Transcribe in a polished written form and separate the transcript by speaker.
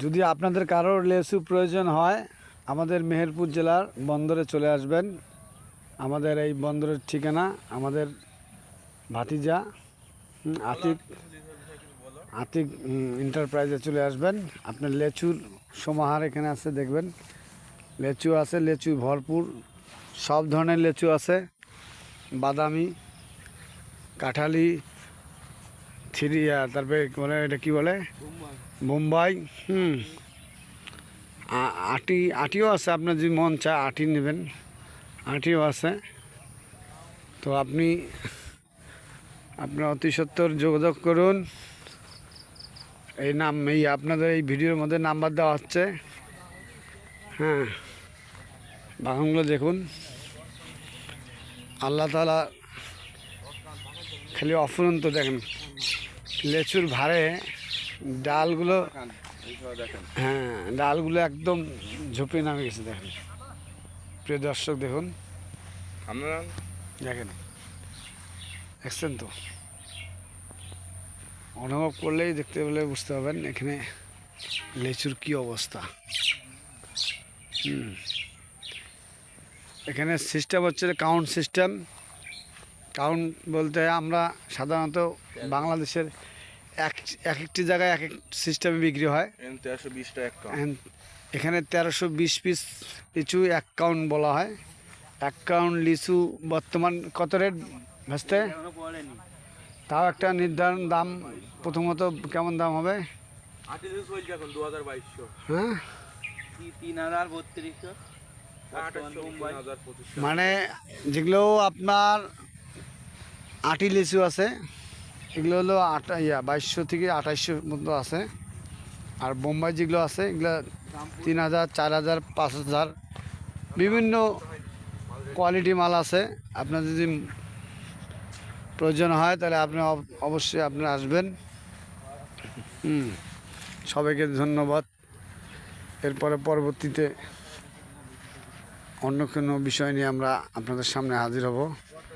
Speaker 1: যদি আপনাদের কারোর লেচু প্রয়োজন হয় আমাদের মেহেরপুর জেলার বন্দরে চলে আসবেন। আমাদের এই বন্দরের ঠিকানা আমাদের ভাতিজা আতিক আতিক এন্টারপ্রাইজে চলে আসবেন। আপনার লেচুর সমাহার এখানে আছে, দেখবেন লেচু আছে, লেচু ভরপুর, সব ধরনের লেচু আছে, বাদামি, কাঁঠালি, থিরিয়া, তারপরে বলে এটা কী বলে বোম্বাই, আটিও আছে। আপনার যদি মন চায় আটি নেবেন, আটিও আছে। তো আপনি আপনার অতি সত্বর যোগাযোগ করুন। এই আপনাদের এই ভিডিওর মধ্যে নাম্বার দেওয়া হচ্ছে। হ্যাঁ, বাগানগুলো দেখুন। আল্লাহ তাআলা খালি অফুরন্ত দেখেন লেচুর ভারে ডালগুলো, হ্যাঁ ডালগুলো একদম ঝুঁপে নামে গেছে। দেখেন প্রিয় দর্শক, দেখুন দেখেন, দেখছেন তো, অনুভব করলেই দেখতে পেলে বুঝতে পারবেন এখানে লেচুর কি অবস্থা। এখানে সিস্টেম হচ্ছে কাউন্ট সিস্টেম। কাউন্ট বলতে আমরা সাধারণত বাংলাদেশের এক একটি জায়গায় এক এক সিস্টেমে বিক্রি হয়।
Speaker 2: 1320 টাকা।
Speaker 1: এখানে 1320 পিস লিচু এক কাউন্ট বলা হয়। এক কাউন্ট লিচু বর্তমান কত রেট ভাসতে? তাও একটা নির্ধারণ দাম, প্রথমত কেমন দাম হবে? হ্যাঁ,
Speaker 3: 3032।
Speaker 1: মানে যেগুলো আপনার আটি লিচু আছে এগুলো হলো 2200 থেকে 2800 মতো আছে। আর বোম্বাই যেগুলো আছে এগুলো 3000, 4000, 5000 বিভিন্ন কোয়ালিটি মাল আছে। আপনার যদি প্রয়োজন হয় তাহলে আপনি অবশ্যই আপনি আসবেন। সবাইকে ধন্যবাদ। এরপরে পরবর্তীতে অন্য কোনো বিষয় নিয়ে আমরা আপনাদের সামনে হাজির হব।